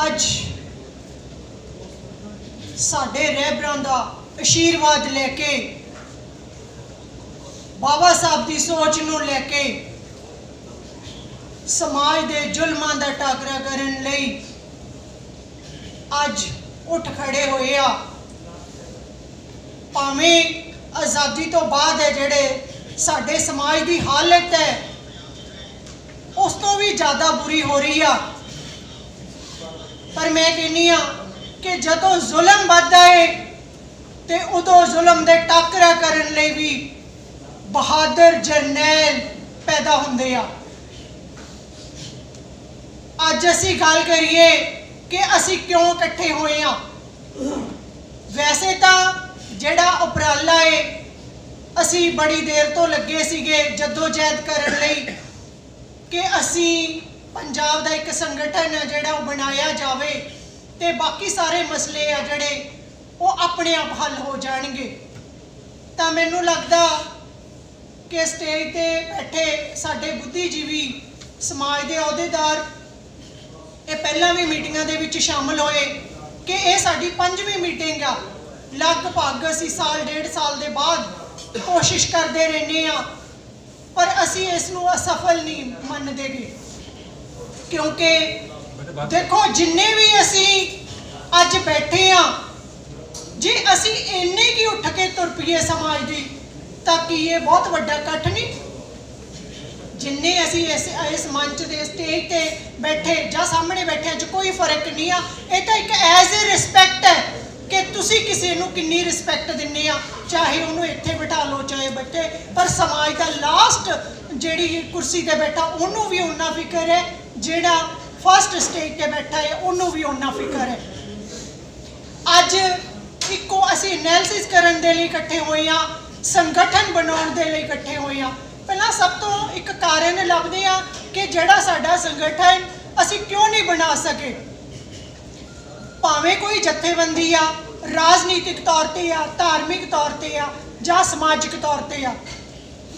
अज साडे रहबरां दा आशीर्वाद लेके बाबा साहब की सोच नूं लेके समाज के जुल्मां दा टाकरा करन लई अज उठ खड़े होए आ। भावें आज़ादी तो बाद है जिहड़े साडे समाज की हालत है उस तो भी ज़्यादा बुरी हो रही आ, पर मैं कहनी आ कि जदों जुल्म बढ़दा है तो उदों जुल्म दे टाकरा करन लई भी बहादुर जरनैल पैदा हुंदे आ। अज असी गल करिए कि असी क्यों इकट्ठे होए आ। वैसे तो जिहड़ा उपराला है असी बड़ी देर तो लगे सीगे जद्दोजहद करन लई कि असी पंजाब दा एक संगठन है जिहड़ा बनाया जावे ते बाकी सारे मसले आ जिहड़े वो अपने आप हल हो जाणगे। तां मैनूं लगदा कि स्टेज ते बैठे साडे बुद्धिजीवी समाज के अहुदेदार ये पहला भी मीटिंगां दे विच शामिल होए कि ये साडी 5वीं मीटिंग आ। लगभग असी साल 1.5 साल के बाद कोशिश करते रहने आ, पर असी इसनूं असफल नहीं मनदे गे, क्योंकि देखो जिन्ने भी असी अज बैठे आ जे असी इन्ने की उठ के तुर पईए समाज की ताकि ये बहुत वड्डा इकट्ठ नहीं। जिन्ने असी इस मंच के स्टेज ते बैठे जा सामने बैठे च कोई फर्क नहीं आ। ये तो एक एज ए रिस्पैक्ट है कि तुसी किसी नूं किन्नी रिस्पैक्ट दिन्ने आ, चाहे उन्होंने इत्थे बिठा लो चाहे बैठे, पर समाज का लास्ट जिहड़ी कुर्सी ते बैठा उन्होंने भी उन्ना फिक्र है, जिहड़ा फर्स्ट स्टेज ते बैठा है उन्होंने भी उन्ना फिक्र है। अज इको असी एनालिसिस करन दे लई इकट्ठे होए आ, संगठन बनाउण दे लई इकट्ठे होए आ। पहला सब तो एक कारण लभदे आ कि जिहड़ा साडा संगठन असी क्यों नहीं बना सके। भावें कोई जथेबंदी आ, राजनीतिक तौर पर आ, धार्मिक तौर पर आ जां समाजिक तौर पर आ,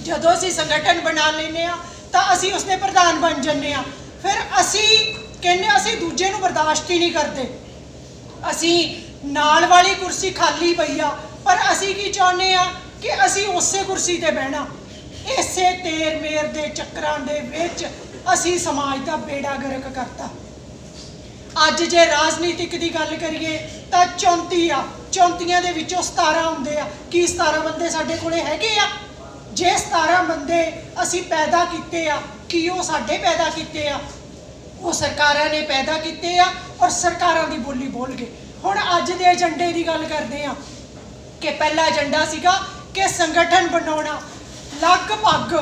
जदों असी संगठन बना लेने आ तां असी उसदे प्रधान बन जन्ने आ। फिर असी कहने असी दूजे नूं बर्दाश्त ही नहीं करते, असी नाल वाली कुर्सी खाली पई आ पर असी की चाहुंदे आ कि असी उसे कुर्सी ते बहना। इसे तेर मेर दे चक्करां दे विच असी समाज का बेड़ा गर्क करता। अज जे राजनीतिक की गल करिए तो 34 आ, 34 दे विचों 17 हुंदे आ। कि 17 बंदे साडे कोले हैगे आ? जे 17 बंदे असी पैदा कीते आ कि वो साडे पैदा कीते आ, वो सरकारां ने पैदा कीते आ और सरकारां दी बोली बोल गए। हुण अज दे एजेंडे की गल करदे आ कि पहला एजेंडा सीगा कि संगठन बनाउणा। लगभग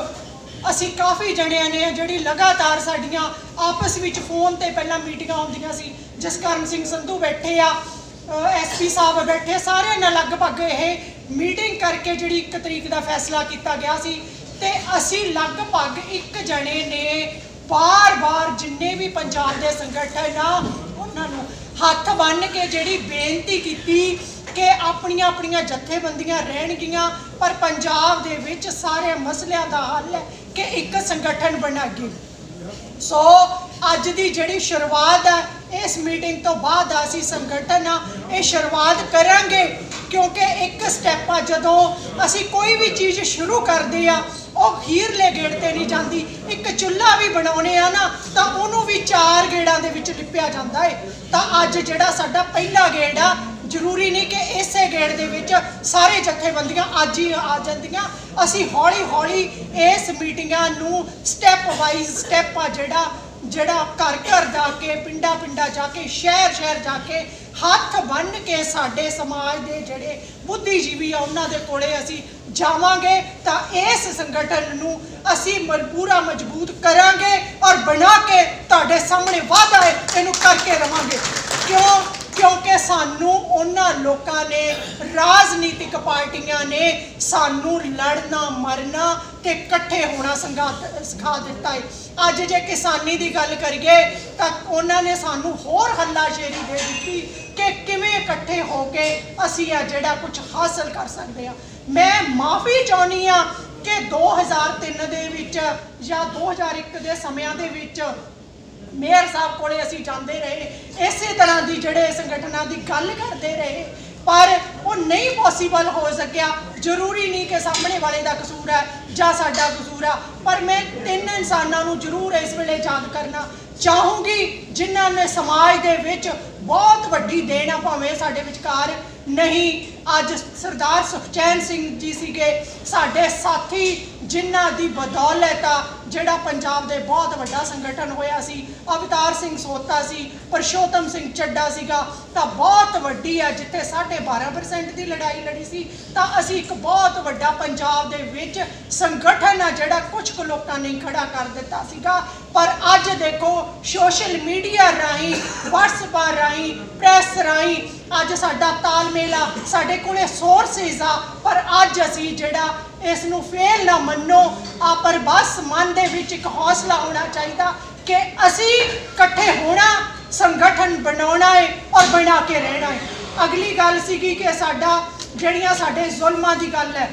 असी काफ़ी जणियां ने जिहड़ी लगातार साडियां आपस विच फोन ते पहला मीटिंगां होंदियां सी, जसकरण सिंह संधू बैठे आ, SP साहब बैठे, सारे ने लगभग यह मीटिंग करके जिहड़ी 1 तरीक का फैसला किया गया सी ते असी लगभग एक जने ने बार बार जिन्ने भी पंजाब के संगठन आ उन्होंने हथ बन के जिहड़ी बेनती की कि अपनियां अपनियां जथेबंदियां रहणगियां पर पंजाब दे विच सारे मसलियां दा हल है कि एक संगठन बनाइए। सो अज दी जिहड़ी शुरुआत है इस मीटिंग तो बाद असी संगठन आ ये शुरुआत करांगे, क्योंकि एक स्टैप आ जदों असी कोई भी चीज़ शुरू करते आ और हीरले गेड़ ते नहीं जाती। एक चुल्हा भी बनाने आ ना तो उन्होंने भी 4 गेड़ां दे विच लिपिया जाता है। तो अज जिहड़ा साडा पहला गेड़ आ जरूरी नहीं कि इसे गेड़ दे विच सारे जथेबंदियां अज ही आ जांदियां। असी हौली हौली इस मीटिंगां नूं स्टैप वाइज स्टैप आ जिहड़ा घर घर जाके पिंडा पिंडा जाके शहर शहर जाके हथ बन के साडे समाज के जिहड़े बुद्धिजीवी आ उन्हां दे कोले असी जावांगे तां इस संगठन नूं असी पूरा मजबूत करांगे और बना के तुहाडे सामने वादा है इहनूं करके रवांगे। क्योंकि सानू उन्हां लोकां ने राजनीतिक पार्टियां ने सानू लड़ना मरना ते इकट्ठे होना सिखा दिता है। अज जे किसानी की गल करिए तो उन्होंने सानू होर हल्लाशेरी दे दी कि किवें इकट्ठे होके असी आ जिहड़ा कुछ हासिल कर सकते हैं। मैं माफ़ी चाहुंदी हाँ कि 2003 दे विच या 2001 के समयां दे विच मेयर साहब कोले असीं जांदे रहे, इसे तरह की जिहड़े संगठनां की गल करते रहे, पर वो नहीं पॉसीबल हो सकिया। जरूरी नहीं कि सामने वाले का कसूर है ਜਾਂ ਸਾਡਾ कसूर है, पर मैं 3 इंसानों को जरूर इस वेले याद करना चाहूँगी जिन्हों ने समाज के विच बहुत वड्डी देन आ, भावें साडे विचकार नहीं। अज सरदार सुखचैन सिंह जी सीगे साडे साथी, जिन्हां दी बदौलत जिहड़ा पंजाब दे बहुत वड्डा संगठन होया सी। अवतार सिंह सोता सी, परशोत्तम सिंह चड्डा सीगा, तां बहुत वड्डी है जिथे 12.5% की लड़ाई लड़ी सी, तां असीं एक बहुत वड्डा पंजाब दे विच संगठन आ जिहड़ा कुछ क लोकां ने खड़ा कर दिता सीगा। पर अज देखो सोशल मीडिया राही, व्हाट्सएप राही, प्रैस राही अज साडा तालमेल आ, साडे कोले सोर्सिस आ, पर अज असीं जिहड़ा इस नूं फेल ना मन्नो आ, पर बस मन दे विच एक हौसला होना चाहिए कि असीं इकट्ठे होना, संगठन बनाना है और बना के रहना है। अगली गल सीगी कि साडा जिहड़ियां साडे जुल्मां दी गल है,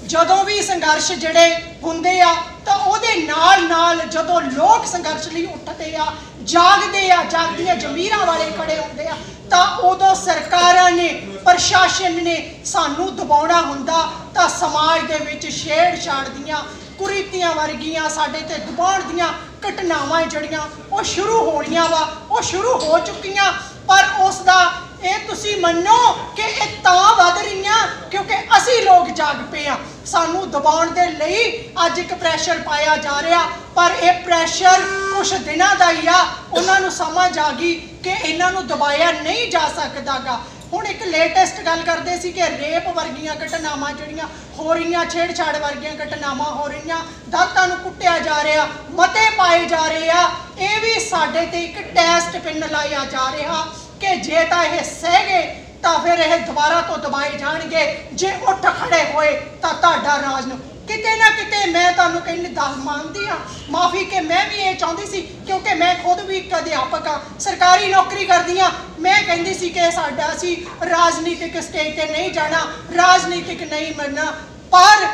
जदों भी संघर्ष जिहड़े हुंदे आ तां उहदे नाल नाल जदों लोग संघर्ष लई उठदे आ, जागदे आ, जागदियां जमीरां वाले खड़े हुंदे आ, तां उदों सरकारां ने, प्रशासन ने सानू दबाउणा हुंदा, तां समाज दे विच छेड़छाड़ दियां कुरीतियां वर्गियां साडे ते दबाउण दियां घटनावां जिहड़ियां वो शुरू होणियां वा, वो शुरू हो चुकियां। पर उसदा ये तुसी मन्नो कि ये तां वध रहीआं क्योंकि असी लोग जाग पे आ, सानू दबाउण दे लई अज एक प्रैशर पाया जा रहा, पर यह प्रैशर कुछ दिनों का ही आ। उन्हां नूं समझ आ गई कि इन्हां नूं दबाया नहीं जा सकदा गा। हुण एक लेटेस्ट गल करते सी कि रेप वर्गियां घटनावां जिहड़ियां हो रही, छेड़छाड़ वर्गियां घटनावां हो रही, दातां नूं कुट्टिया जा रहा, मते पाए जा रहे आ, ये भी साडे ते एक टेस्ट पिन लाया जा रहा कि जे तां इह सह गए तां फिर यह दोबारा तो दबाए जाणगे, जे उठ खड़े होए तां तुहाडा राज नूं किते ना किते। मैं तुहानूं कहनी मानदी हाँ माफ़ी कि मैं भी ये चाहती सी, क्योंकि मैं खुद भी एक अध्यापक हाँ, सरकारी नौकरी करदी हाँ। मैं कहती सी कि साडा असीं राजनीतिक स्टेज ते नहीं जाना, राजनीतिक नहीं बनना, पर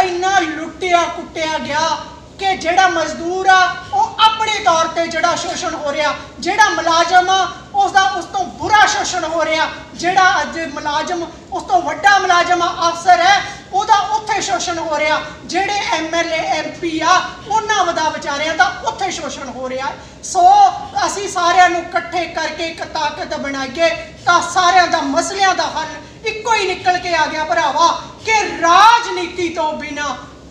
इन्ना लुट्टिया कुट्टिया गया कि जिहड़ा मजदूर आ वो अपने तौर पर जिहड़ा शोषण हो रहा, जिहड़ा मुलाजम आ उसका उस तो बुरा शोषण हो रहा, जिहड़ा अज मुलाजम उस तो वड्डा मुलाजम अफसर है ਉਹਦਾ ਉੱਥੇ शोषण हो रहा, ਜਿਹੜੇ MLA MP आ उन्हां ਦਾ ਵਿਚਾਰਿਆਂ ਦਾ ਉੱਥੇ शोषण हो रहा। सो ਅਸੀਂ ਸਾਰਿਆਂ ਨੂੰ ਇਕੱਠੇ ਕਰਕੇ ਇੱਕ ਤਾਕਤ ਬਣਾਈਏ ਤਾਂ ਸਾਰਿਆਂ ਦਾ ਮਸਲਿਆਂ ਦਾ ਹੱਲ ਇੱਕੋ ਹੀ ਨਿਕਲ ਕੇ ਆ ਗਿਆ ਭਰਾਵਾ कि राजनीति तो बिना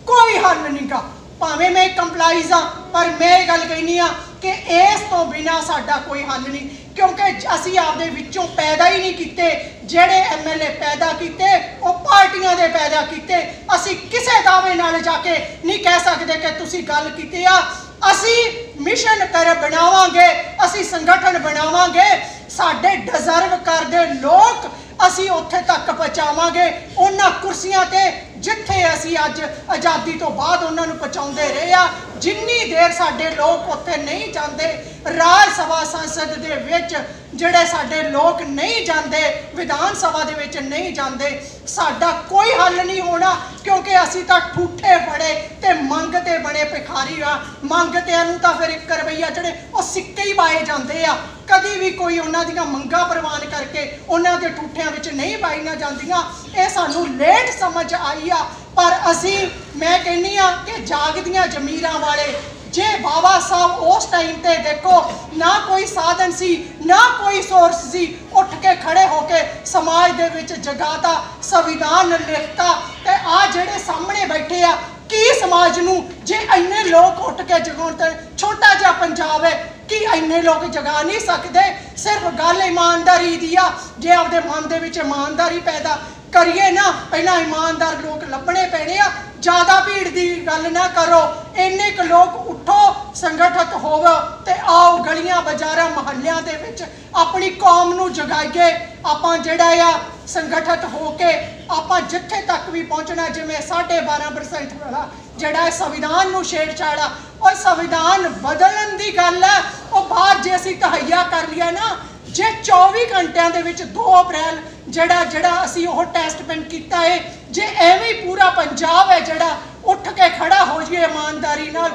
कोई हल नहीं गा। भावें मैं कंप्लाइज हाँ, पर मैं ये गल कहनी हाँ कि इस तो बिना साडा कोई हल नहीं, क्योंकि असी आपदे विचों पैदा ही नहीं किते, जेड़े MLA पैदा किते वो पार्टियां दे पैदा किते। असी किसे दावे नाल जाके नहीं कह सकते कि तुसी गल कीती आ। असी मिशन कर बनावांगे, असी संगठन बनावांगे, साडे डिजर्व करदे लोग असी उत्थे तक पहुँचावांगे, उन्हां कुर्सियां ते जिथे असी अज आज़ादी तो बाद उन्होंने पहुँचाते रहे आ। जिन्नी देर साडे लोग उत्थे नहीं जाते, राज सभा संसद दे विच जिहड़े साडे लोग नहीं जाते, विधान सभा दे विच नहीं जाते, साडा कोई हल नहीं होना, क्योंकि असी तो ठूठे फड़े ते मंगते बड़े भिखारी आ। मंगतिआं नूं तां फिर 1 रुपया जिहड़े वो सिक्के ही पाए जाते आ, कभी भी कोई उन्हां दीआं मंगां प्रवान करके उन्हां दे ठूठिआं विच नहीं पाईआं जांदियां। ये सानूं लेट समझ आई आ, पर असी मैं कहनी हाँ कि जागदियां जमीरां वाले जे बाबा साहब उस टाइम ते देखो ना कोई साधन सी ना कोई सोर्स सी, उठ के खड़े होके समाज दे विच जगाता, संविधान लिखता, ते आ जेड़े सामने बैठे आ की समाज नूं जे इन्ने लोग उठ के जगाउण ते छोटा जिहा पंजाब है कि इन्ने लोग जगा नहीं सकते। सिर्फ गल ईमानदारी दी आ, जे आपदे मन दे विच ईमानदारी पैदा करिए ना, पहला ईमानदार लोग लभने पैने आ। ज़्यादा भीड़ की गल ना करो, इन्ने क लोग उठो, संगठित होवो ते आओ गलियां बाजारां महल्लियां दे विच अपनी कौम नूं जगाइए। आपां जिहड़ा आ संगठित होके आपां जिथे तक भी पहुँचना, जिवें 12.5% वाला जिहड़ा संविधान नूं छेड़छाड़ा, और संविधान बदलण दी गल है वो बाहर जे असीं तहैया कर लिया ना, जे 24 घंटिਆਂ ਦੇ ਵਿੱਚ 2 अप्रैल ਜਿਹੜਾ ਅਸੀਂ ਉਹ ਟੈਸਟ ਪਿੰਨ ਕੀਤਾ है, जे ਐਵੇਂ पूरा पंजाब है ਜਿਹੜਾ ਉੱਠ के खड़ा हो जाए ईमानदारी नाल,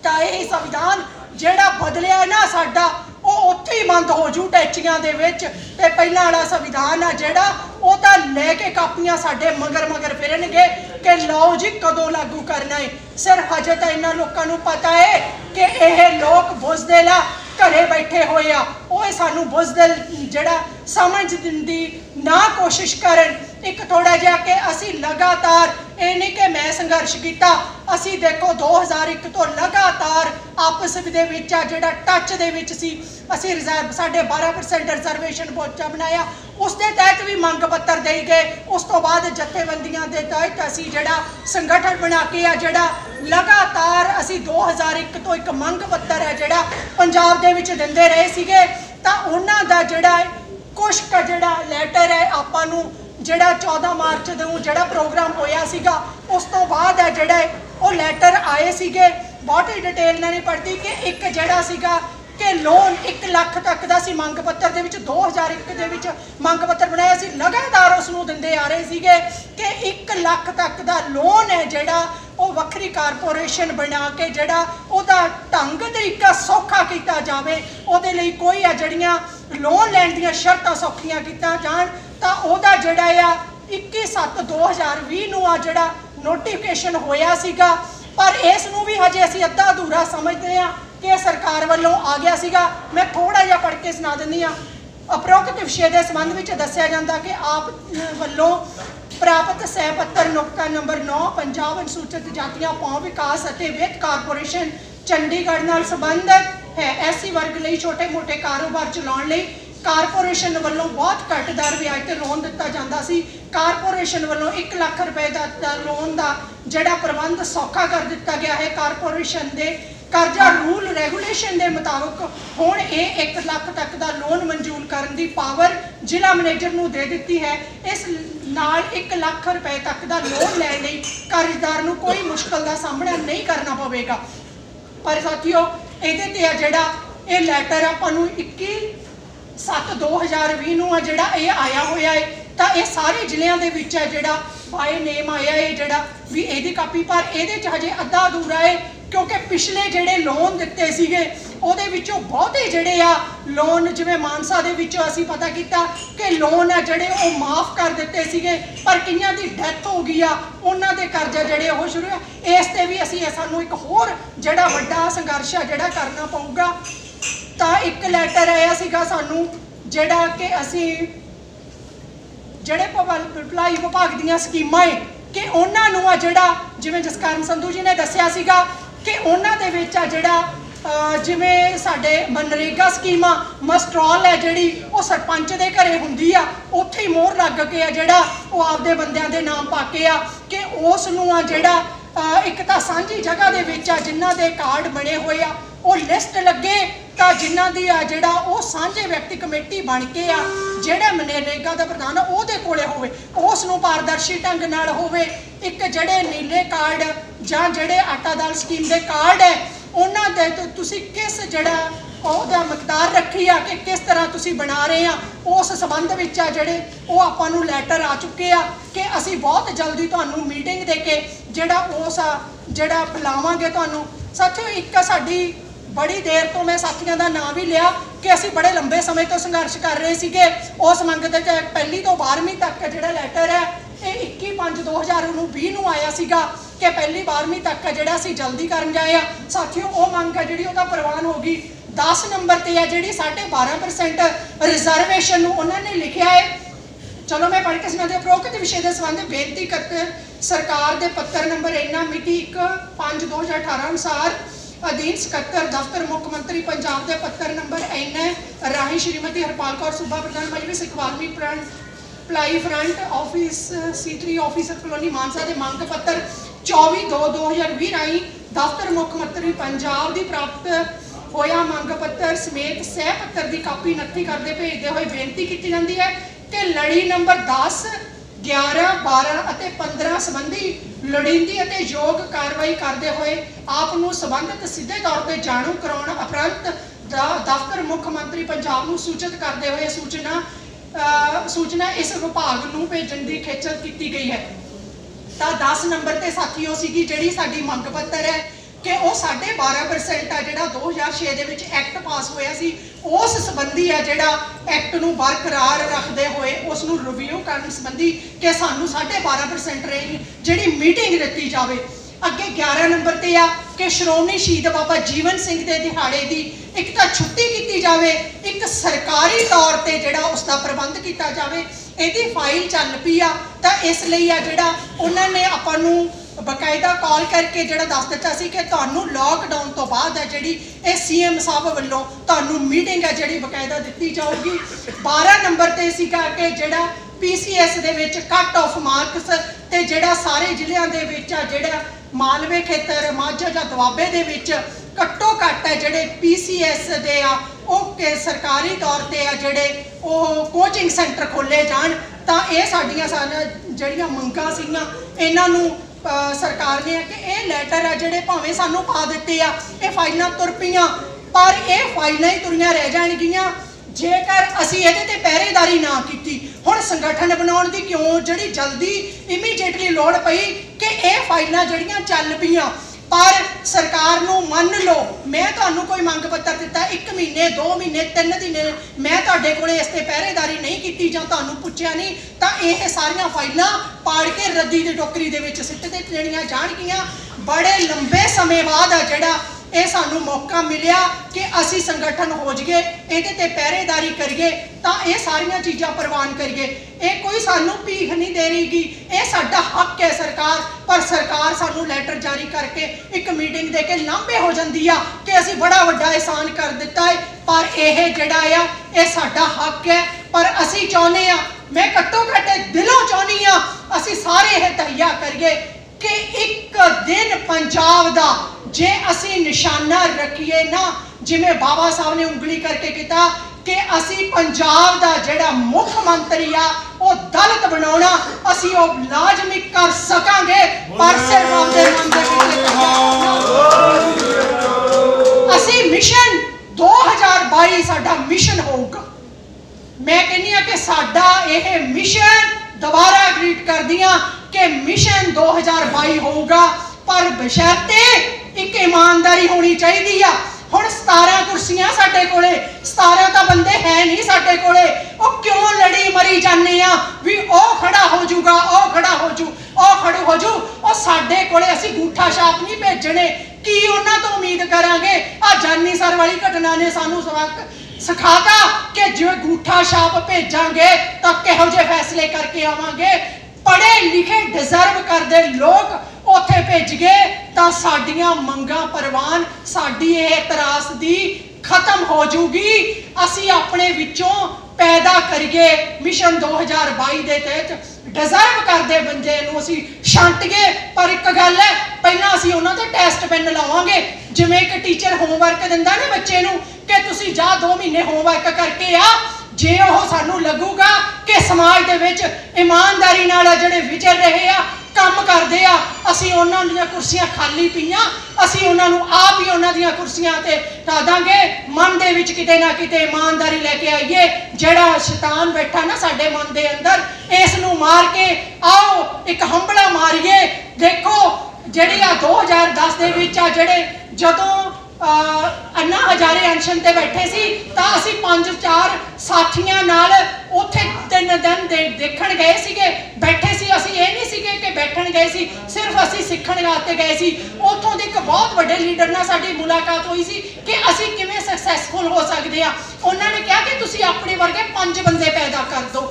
ਤਾਂ ਇਹ संविधान ਜਿਹੜਾ ਬਦਲਿਆ ਨਾ ਸਾਡਾ ਉਹ ਉੱਥੇ ਹੀ ਬੰਦ ਹੋ ਜੂ ਟੈਚੀਆਂ ਦੇ ਵਿੱਚ। ਤੇ ਪਹਿਲਾਂ ਵਾਲਾ ਸੰਵਿਧਾਨ ਆ ਜਿਹੜਾ ਉਹ ਤਾਂ ਲੈ ਕੇ ਕਾਪੀਆਂ ਸਾਡੇ ਮਗਰ ਮਗਰ ਫਿਰਨਗੇ ਕਿ ਲਓ ਜੀ ਕਦੋਂ ਲਾਗੂ ਕਰਨਾ ਹੈ। ਸਿਰਫ ਹਜੇ ਤਾਂ ਇਹਨਾਂ ਲੋਕਾਂ ਨੂੰ ਪਤਾ ਹੈ ਕਿ ਇਹ ਲੋਕ ਬੁਜ਼ਦਿਲ ਆ, ਘਰੇ ਬੈਠੇ ਹੋਏ ਆ। ਉਹ ਸਾਨੂੰ ਬੁਜ਼ਦਿਲ ਜਿਹੜਾ ਸਮਝਣ ਦੀ ਨਾ ਕੋਸ਼ਿਸ਼ ਕਰਨ। ਇੱਕ ਥੋੜਾ ਜਿਹਾ ਕਿ ਅਸੀਂ ਲਗਾਤਾਰ, ਇਹ ਨਹੀਂ ਕਿ ਮੈਂ ਸੰਘਰਸ਼ ਕੀਤਾ, ਅਸੀਂ ਦੇਖੋ 2001 ਤੋਂ ਲਗਾਤਾਰ ਆਪਸ ਦੇ ਵਿੱਚ ਆ ਜਿਹੜਾ ਟੱਚ ਦੇ ਵਿੱਚ ਸੀ। ਅਸੀਂ ਰਿਜ਼ਰਵ ਸਾਡੇ 12% ਰਿਜ਼ਰਵੇਸ਼ਨ ਮੋਰਚਾ ਬਣਾਇਆ, ਉਸ ਦੇ ਤਹਿਤ ਵੀ ਮੰਗ ਪੱਤਰ ਦੇ ਗਏ। ਉਸ ਤੋਂ ਬਾਅਦ ਜਥੇਬੰਦੀਆਂ ਦੇ ਤਹਿਤ ਅਸੀਂ ਜਿਹੜਾ ਸੰਗਠਨ ਬਣਾ ਕੇ ਆ ਜਿਹੜਾ ਲਗਾਤਾਰ ਅਸੀਂ 2001 ਤੋਂ ਇੱਕ ਮੰਗ ਪੱਤਰ ਹੈ ਜਿਹੜਾ ਪੰਜਾਬ ਦੇ ਵਿੱਚ ਦਿੰਦੇ ਰਹੇ ਸੀਗੇ। ਤਾਂ ਉਹਨਾਂ ਦਾ ਜਿਹੜਾ ਕੁਛ ਕੁ ਜਿਹੜਾ ਲੈਟਰ ਹੈ ਆਪਾਂ ਨੂੰ ਜਿਹੜਾ 14 ਮਾਰਚ ਨੂੰ ਜਿਹੜਾ ਪ੍ਰੋਗਰਾਮ ਹੋਇਆ ਸੀਗਾ ਉਸ ਤੋਂ ਬਾਅਦ ਹੈ ਜਿਹੜਾ ਉਹ ਲੈਟਰ ਆਏ ਸੀਗੇ। ਬਹੁਤੀ ਡਿਟੇਲ ਨਾਲ ਨਹੀਂ ਪੜ੍ਹਦੀ ਕਿ ਇੱਕ ਜਿਹੜਾ ਸੀਗਾ ਕਿ ਲੋਨ 1 ਲੱਖ ਤੱਕ ਦਾ ਸੀ ਮੰਗ ਪੱਤਰ ਦੇ ਵਿੱਚ 2001 ਦੇ ਵਿੱਚ ਮੰਗ ਪੱਤਰ ਬਣਾਇਆ ਸੀ। ਲਗਾਤਾਰ ਉਸ ਨੂੰ ਦਿੰਦੇ ਆ ਰਹੇ ਸੀਗੇ ਕਿ 1 ਲੱਖ ਤੱਕ ਦਾ ਲੋਨ ਹੈ ਜਿਹੜਾ ਉਹ ਵੱਖਰੀ ਕਾਰਪੋਰੇਸ਼ਨ ਬਣਾ ਕੇ ਜਿਹੜਾ ਉਹਦਾ ਢੰਗ ਤਰੀਕਾ ਸੌਖਾ ਕੀਤਾ ਜਾਵੇ। ਉਹਦੇ ਲਈ ਕੋਈ ਆ ਜਿਹੜੀਆਂ ਲੋਨ ਲੈਣ ਦੀਆਂ ਸ਼ਰਤਾਂ ਸੌਖੀਆਂ ਕੀਤੀਆਂ ਜਾਣ। ਤਾਂ ਉਹਦਾ ਜਿਹੜਾ ਆ 21/7/2020 ਨੂੰ ਆ ਜਿਹੜਾ ਨੋਟੀਫਿਕੇਸ਼ਨ ਹੋਇਆ ਸੀਗਾ। ਪਰ ਇਸ ਨੂੰ ਵੀ ਹਜੇ ਅਸੀਂ ਅੱਧਾ ਅਧੂਰਾ ਸਮਝਦੇ ਹਾਂ ਕਿ ਸਰਕਾਰ ਵੱਲੋਂ ਆ ਗਿਆ ਸੀਗਾ। ਮੈਂ ਥੋੜਾ ਜਿਹਾ ਪੜ੍ਹ ਕੇ ਸੁਣਾ ਦਿੰਦੀ ਹਾਂ। ਉਪਰੋਕਤ ਵਿਸ਼ੇ ਦੇ ਸੰਬੰਧ ਵਿੱਚ ਦੱਸਿਆ ਜਾਂਦਾ ਕਿ ਆਪ ਵੱਲੋਂ ਪ੍ਰਾਪਤ ਸਹਿ ਪੱਤਰ ਨੁਕਤਾ ਨੰਬਰ 9 ਪੰਜਾਬ ਅਨੁਸੂਚਿਤ ਜਾਤੀਆਂ ਭੌਂ ਵਿਕਾਸ ਅਤੇ ਵਿੱਤ ਕਾਰਪੋਰੇਸ਼ਨ ਚੰਡੀਗੜ੍ਹ ਨਾਲ ਸੰਬੰਧਿਤ ਹੈ। ਐਸੀ ਵਰਗ ਲਈ ਛੋਟੇ ਮੋਟੇ ਕਾਰੋਬਾਰ ਚਲਾਉਣ ਲਈ ਕਾਰਪੋਰੇਸ਼ਨ ਵੱਲੋਂ ਬਹੁਤ ਘੱਟ ਦਰ ਵਿਆਜ ਤੇ ਲੋਨ ਦਿੱਤਾ ਜਾਂਦਾ ਸੀ। ਕਾਰਪੋਰੇਸ਼ਨ ਵੱਲੋਂ 1 ਲੱਖ ਰੁਪਏ ਦਾ ਲੋਨ ਦਾ ਜਿਹੜਾ ਪ੍ਰਬੰਧ ਸੌਖਾ ਕਰ ਦਿੱਤਾ ਗਿਆ ਹੈ। ਕਾਰਪੋਰੇਸ਼ਨ ਦੇ ਕਰਜ਼ਾ ਰੂਲ ਰੈਗੂਲੇਸ਼ਨ ਦੇ ਮੁਤਾਬਕ ਹੁਣ ਇਹ 1 ਲੱਖ ਤੱਕ ਦਾ ਲੋਨ ਮਨਜ਼ੂਰ ਕਰਨ ਦੀ ਪਾਵਰ ਜ਼ਿਲ੍ਹਾ ਮੈਨੇਜਰ ਨੂੰ ਦੇ ਦਿੱਤੀ ਹੈ। ਇਸ ਨਾਲ 1 ਲੱਖ ਰੁਪਏ ਤੱਕ ਦਾ ਲੋਨ ਲੈਣ ਲਈ ਕਰਜ਼ਦਾਰ ਨੂੰ ਕੋਈ ਮੁਸ਼ਕਲ ਦਾ ਸਾਹਮਣਾ ਨਹੀਂ ਕਰਨਾ ਪਵੇਗਾ। ਪਰ ਸਾਥੀਓ ਇਹਦੇ ਤੇ ਆ ਜਿਹੜਾ ਇਹ ਲੈਟਰ ਆਪਾਂ ਨੂੰ 21/7/2020 ਨੂੰ ਆ ਜਿਹੜਾ ਇਹ ਆਇਆ ਹੋਇਆ ਹੈ। ਤਾਂ ਇਹ ਸਾਰੇ ਜ਼ਿਲ੍ਹਿਆਂ ਦੇ ਵਿੱਚ ਹੈ ਜਿਹੜਾ ਬਾਏ ਨੇਮ ਆਇਆ ਹੈ ਜਿਹੜਾ ਵੀ ਇਹਦੀ ਕਾਪੀ। ਪਰ ਇਹਦੇ 'ਚ ਹਜੇ ਅੱਧਾ ਅਧੂਰਾ ਹੈ ਕਿਉਂਕਿ ਪਿਛਲੇ ਜਿਹੜੇ ਲੋਨ ਦਿੱਤੇ ਸੀਗੇ ਉਹਦੇ ਵਿੱਚੋਂ ਬਹੁਤੇ ਜਿਹੜੇ ਆ ਲੋਨ ਜਿਵੇਂ ਮਾਨਸਾ ਦੇ ਵਿੱਚੋਂ ਅਸੀਂ ਪਤਾ ਕੀਤਾ ਕਿ ਲੋਨ ਆ ਜਿਹੜੇ ਉਹ ਮਾਫ ਕਰ ਦਿੱਤੇ ਸੀਗੇ। ਪਰ ਕਈਆਂ ਦੀ ਡੈਥ ਹੋ ਗਈ ਆ, ਉਹਨਾਂ ਦੇ ਕਰਜ਼ਾ ਜਿਹੜੇ ਉਹ ਸ਼ੁਰੂ ਆ। ਇਸ ਤੇ ਵੀ ਅਸੀਂ ਸਾਨੂੰ ਇੱਕ ਹੋਰ ਜਿਹੜਾ ਵੱਡਾ ਸੰਘਰਸ਼ ਆ ਜਿਹੜਾ ਕਰਨਾ ਪਊਗਾ। ਤਾਂ ਇੱਕ ਲੈਟਰ ਆਇਆ ਸੀਗਾ ਸਾਨੂੰ ਜਿਹੜਾ ਕਿ ਅਸੀਂ ਜਿਹੜੇ ਭਲਾਈ ਵਿਭਾਗ ਦੀਆਂ ਸਕੀਮਾਂ ਹੈ ਕਿ ਉਹਨਾਂ ਨੂੰ ਆ ਜਿਹੜਾ ਜਿਵੇਂ ਜਸਕਰਨ ਸੰਧੂ ਜੀ ਨੇ ਦੱਸਿਆ ਸੀਗਾ ਕਿ ਉਹਨਾਂ ਦੇ ਵਿੱਚ ਆ ਜਿਹੜਾ ਜਿਵੇਂ ਸਾਡੇ ਮਨਰੇਗਾ ਸਕੀਮਾਂ ਮਸਟਰੋਲ ਹੈ ਜਿਹੜੀ ਉਹ ਸਰਪੰਚ ਦੇ ਘਰੇ ਹੁੰਦੀ ਆ, ਉੱਥੇ ਹੀ ਮੋਹਰ ਲੱਗ ਕੇ ਆ ਜਿਹੜਾ ਉਹ ਆਪਦੇ ਬੰਦਿਆਂ ਦੇ ਨਾਮ ਪਾ ਕੇ ਆ ਕਿ ਉਸ ਨੂੰ ਆ ਜਿਹੜਾ ਇੱਕ ਤਾਂ ਸਾਂਝੀ ਜਗ੍ਹਾ ਦੇ ਵਿੱਚ ਆ ਜਿਨ੍ਹਾਂ ਦੇ ਕਾਰਡ ਬਣੇ ਹੋਏ ਆ ਉਹ ਲਿਸਟ ਲੱਗੇ। ਤਾਂ ਜਿਨ੍ਹਾਂ ਦੀ ਆ ਜਿਹੜਾ ਉਹ ਸਾਂਝੇ ਵਿਅਕਤੀ ਕਮੇਟੀ ਬਣ ਕੇ ਆ ਜਿਹੜਾ ਮਨਰੇਗਾ ਦਾ ਪ੍ਰਧਾਨ ਉਹਦੇ ਕੋਲੇ ਹੋਵੇ, ਉਸ ਨੂੰ ਪਾਰਦਰਸ਼ੀ ਢੰਗ ਨਾਲ ਹੋਵੇ। ਇੱਕ ਜਿਹੜੇ ਨੀਲੇ ਕਾਰਡ ਜਾਂ ਜਿਹੜੇ ਆਟਾ ਦਾਲ ਸਕੀਮ ਦੇ ਕਾਰਡ ਹੈ ਉਹਨਾਂ ਦੇ ਤੁਸੀਂ ਕਿਸ ਜਿਹੜਾ ਉਹਦਾ ਮਿਕਦਾਰ ਰੱਖੀ ਆ ਕਿ ਕਿਸ ਤਰ੍ਹਾਂ ਤੁਸੀਂ ਬਣਾ ਰਹੇ ਆ, ਉਸ ਸੰਬੰਧ ਵਿੱਚ ਆ ਜਿਹੜੇ ਉਹ ਆਪਾਂ ਨੂੰ ਲੈਟਰ ਆ ਚੁੱਕੇ ਆ ਕਿ ਅਸੀਂ ਬਹੁਤ ਜਲਦੀ ਤੁਹਾਨੂੰ ਮੀਟਿੰਗ ਦੇ ਕੇ ਜਿਹੜਾ ਉਸ ਜਿਹੜਾ ਬੁਲਾਵਾਂਗੇ ਤੁਹਾਨੂੰ। ਸਾਥੀਓ ਇੱਕ ਸਾਡੀ ਬੜੀ ਦੇਰ ਤੋਂ ਮੈਂ ਸਾਥੀਆਂ ਦਾ ਨਾਮ ਵੀ ਲਿਆ ਕਿ ਅਸੀਂ ਬੜੇ ਲੰਬੇ ਸਮੇਂ ਤੋਂ ਸੰਘਰਸ਼ ਕਰ ਰਹੇ ਸੀਗੇ ਉਸ ਮੰਗ ਦੇ। ਪਹਿਲੀ ਤੋਂ 12ਵੀਂ ਤੱਕ ਜਿਹੜਾ ਲੈਟਰ ਹੈ ਇਹ 21/5/2020 ਨੂੰ ਆਇਆ ਸੀਗਾ ਕਿ ਪਹਿਲੀ 12ਵੀਂ ਤੱਕ ਜਿਹੜਾ ਅਸੀਂ ਜਲਦੀ ਕਰਨ ਜਾਏ ਆ। ਸਾਥੀਓ ਉਹ ਮੰਗ ਹੈ ਜਿਹੜੀ ਉਹਦਾ ਪ੍ਰਵਾਨ ਹੋ ਗਈ। 10 ਨੰਬਰ ਤੇ ਹੈ ਜਿਹੜੀ 12.5% ਰਿਜ਼ਰਵੇਸ਼ਨ ਨੂੰ ਉਹਨਾਂ ਨੇ ਲਿਖਿਆ ਹੈ। ਚਲੋ ਮੈਂ ਪੜ੍ਹ ਕੇ ਸੁਣਾਉਂਦੀ ਹਾਂ। ਉਪਰੋਕਤ ਵਿਸ਼ੇ ਦੇ ਸੰਬੰਧ ਬੇਨਤੀ ਕਰਤੇ ਸਰਕਾਰ ਦੇ ਪੱਤਰ ਨੰਬਰ ਇੰਨਾ ਮਿਤੀ 1/5/2018 ਅਨੁਸਾਰ ਅਧੀਨ ਸਕੱਤਰ ਦਫ਼ਤਰ ਮੁੱਖ ਮੰਤਰੀ ਪੰਜਾਬ ਦੇ ਪੱਤਰ ਨੰਬਰ ਇੰਨਾ ਰਾਹੀਂ ਸ਼੍ਰੀਮਤੀ ਹਰਪਾਲ ਕੌਰ ਸੂਬਾ ਪ੍ਰਧਾਨ ਮਜਲਿਸ ਇਕਬਾਲਵੀ ਭਲਾਈ front office C3 officer colony Mansa ਦੇ ਮੰਗ ਪੱਤਰ 24/2/2020 ਰਾਹੀਂ ਦਫ਼ਤਰ ਮੁੱਖ ਮੰਤਰੀ ਪੰਜਾਬ ਦੀ ਪ੍ਰਾਪਤ ਹੋਇਆ ਮੰਗ ਪੱਤਰ ਸਮੇਤ ਸਹਿ ਪੱਤਰ ਦੀ ਕਾਪੀ ਨੱਥੀ ਕਰਦੇ ਭੇਜਦੇ ਹੋਏ ਬੇਨਤੀ ਕੀਤੀ ਜਾਂਦੀ ਹੈ ਕਿ ਲੜੀ ਨੰਬਰ 10, 11, 12 ਅਤੇ 15 ਸੰਬੰਧੀ ਲੋੜੀਂਦੀ ਅਤੇ ਯੋਗ ਕਾਰਵਾਈ ਕਰਦੇ ਹੋਏ ਆਪ ਨੂੰ ਸੰਬੰਧਿਤ ਸਿੱਧੇ ਤੌਰ ਤੇ ਜਾਣੂ ਕਰਾਉਣ ਉਪਰੰਤ ਦਫ਼ਤਰ ਮੁੱਖ ਮੰਤਰੀ ਪੰਜਾਬ ਨੂੰ ਸੂਚਿਤ ਕਰਦੇ ਹੋਏ ਸੂਚਨਾ ਇਸ ਵਿਭਾਗ ਨੂੰ ਭੇਜਣ ਦੀ ਖੇਚਲ ਕੀਤੀ ਗਈ ਹੈ। ਤਾਂ 10 ਨੰਬਰ ਤੇ ਸਾਥੀਓ ਸੀਗੀ ਜਿਹੜੀ ਸਾਡੀ ਮੰਗ ਪੱਤਰ ਹੈ कि वो 12.5% आ जिहड़ा 2006 ਦੇ ਵਿੱਚ एक्ट पास होया सी उस संबंधी है जिहड़ा एक्ट नूं बरकरार रखते हुए उस नूं रिव्यू करन संबंधी कि सानूं 12.5% रही जिहड़ी मीटिंग दित्ती जावे। अगे 11 नंबर ते आ कि श्रोमणी शहीद बाबा जीवन सिंह के दिहाड़े की एक तो छुट्टी की जाए, एक सरकारी तौर पर जिहड़ा उसका प्रबंध किया जाए। इहदी फाइल चल पई आ तां इसलिए आ जिहड़ा उन्होंने आपां नूं बकायदा कॉल करके जिहड़ा दस दिता सी कि तुहानूं लॉकडाउन तो बाद है जिहड़ी ये CM साहब वल्लों तुहानूं मीटिंग है जिहड़ी बकायदा दित्ती जाऊगी। 12 नंबर ते सीगा कि जिहड़ा PCS they which cut off marks ते जिहड़ा सारे जिलिਆਂ ਦੇ ਵਿੱਚ आ जिहड़ा मालवे खेतर माझा जां दुआबे दे विच घट्टो घट्ट है जिहड़े PCS दे आ ओके सरकारी तौर पर आ जिहड़े ਉਹ कोचिंग सेंटर खोले जाण तां ये साडीआं जिहड़ियां मंगां सीगीआं इन्हां नूं सरकार ने कि ये लैटर है जिहड़े भावें सानूं पा दित्ते आ ये फाइलां तुर पईआं पर ये फाइलां ही तुरीआं रह जाणगीआं जेकर असीं इहदे ते पहरेदारी ना कीती। हुण संगठन बनाउण दी क्यों जिहड़ी जल्दी इमीडिएटली लोड़ पई कि ये फाइलां जिहड़ियां चल पईआं पर सरकार नूं मन लो मैं तुहानूं कोई मंग पत्र दिता 1 महीने 2 महीने 3 दिन मैं तुहाडे कोले इस ते पहरेदारी नहीं कीती जां तुहानूं पुछिआ नहीं तां इह सारियां फाइलां पाड़ के रद्दी दी टोकरी दे विच सिੱਟ दे देणीਆਂ जाणगीਆਂ। बड़े लंबे समय बाद आ जिहड़ा ये सानू मौका मिलिया कि असी संगठन हो जाइए ये पहरेदारी करिए तो ये सारिया चीज़ां प्रवान करिए। ये कोई सानू भीख नहीं दे रहीगी, ये साडा हक है सरकार पर सरकार सानू लैटर जारी करके एक मीटिंग दे के लांभे हो जाती है कि असी बड़ा वड्डा एहसान कर दिता है पर यह जिहड़ा आ ये साडा हक है। पर असी चाहुंदे आ मैं घट्टो घट्ट दिलों चाहुंदी आ असी सारे यह तहिया करिए कि एक दिन पंजाब दा जे असी निशाना रखिए ना जिमें बाबा साहब ने उंगली करके किया कि असी पंजाब दा जिहड़ा मुख्यमंत्री आ वो दलित बनाउणा असी वो लाजमी कर सकांगे पर सिर्फ आपदे मन दे असी मिशन 2022 साडा मिशन होगा। मैं कहनी आ कि साडा यह मिशन दोबारा ग्रीट कर दिया कि मिशन 2022 होगा पर बशर्ते एक ईमानदारी होनी चाहिए। हुण 17 कुर्सियां साडे कोले 17 तो बंदे है नहीं साडे कोले ओ क्यों लड़ी मरी जाने आ भी ओ खड़ा हो जूगा ओ खड़ा हो जू ओ खड़ू हो जू ओ साडे कोले असी गूठा छाप नहीं भेजने की उन्हां तो उम्मीद करांगे। आ जानी सर वाली घटना ने सानू सबक सिखाता कि जो गूठा छाप भेजांगे तो किहो जे फैसले करके आवांगे। पढ़े लिखे डिजर्व करते लोग उत्थे भेज गए तो साडियां मंगां परवान साडी ये त्रासदी खत्म हो जूगी। असी अपने विचों पैदा करिए मिशन 2022 के तहत डिजर्व करते बंदे नूं असी छंटिए। पर एक गल है पहला असी उन्हां दे टेस्ट पेन लावांगे जिवें एक टीचर होमवर्क दिंदा ना बच्चे नूं कि तुसी जा 2 महीने होमवर्क करके आ जे वो सानू लगूगा कि समाज दे विच ईमानदारी नाल जिहड़े विचर रहे आ काम करदे आ असी उन्हां दीयां कुर्सियां खाली पईआं असी उन्हां नूं आप ही उन्हां दीयां कुर्सियां ते ढा दांगे। मन दे विच किते ना किते ईमानदारी लैके आईए। जिहड़ा शैतान बैठा ना साडे मन दे अंदर इस नूं मार के आओ एक हंबला मारीए। देखो जिहड़ी आ 2010 दे विच आ जिहड़े जदों अन्ना हजारे अनशन ते बैठे सी तां असी 5-4 साथियां नाल उत्थे 3 दिन देखण गए सीगे बैठे सी। असी ये नहीं सीगे कि बैठण गए सी सिर्फ असी सीखण वास्ते गए सी। उत्थों दे एक बहुत बड़े लीडर नाल साडी मुलाकात हुई सी कि असी किवें सक्सैसफुल हो सकदे आ। उन्हां ने कहा कि तुसी अपने वर्गे 5 बंदे पैदा कर दो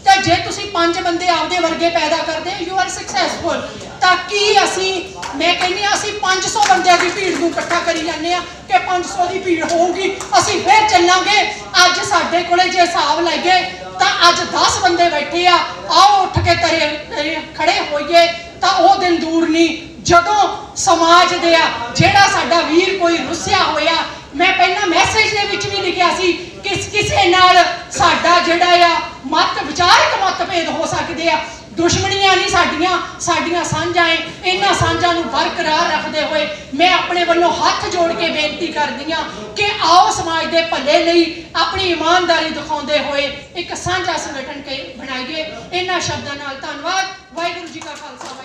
तो जे तुसी 5 बंदे आपदे वर्गे पैदा करदे यू आर सक्सैसफुल। ताकि असी मैं कहनी असी 500 बंदे की भीड़ को इकट्ठा करी जाने कि 500 की भीड़ होगी असी फिर चलांगे। अज साडे कोले जे हिसाब लाइए तो अज 10 बंदे बैठे आ आओ उठ के तरे खड़े होइए तो वह दिन दूर नहीं जदों समाज दे जिहड़ा साडा वीर कोई रुसिया होया। मैं पहला मैसेज दे विच भी लिखिया सी कि किसी नाल साडा जिहड़ा आ मत विचारक मतभेद हो सकदे आ दुश्मनियां नहीं साडियां साझा है। इन्हां साझा नूं बरकरार रखते हुए मैं अपने वालों हाथ जोड़ के बेनती करदी हां कि आओ समाज के भले लई अपनी ईमानदारी दिखाते हुए एक साझा संगठन बनाइए। इन्हां शब्दां नाल धन्नवाद। वाहिगुरू जी का खालसा।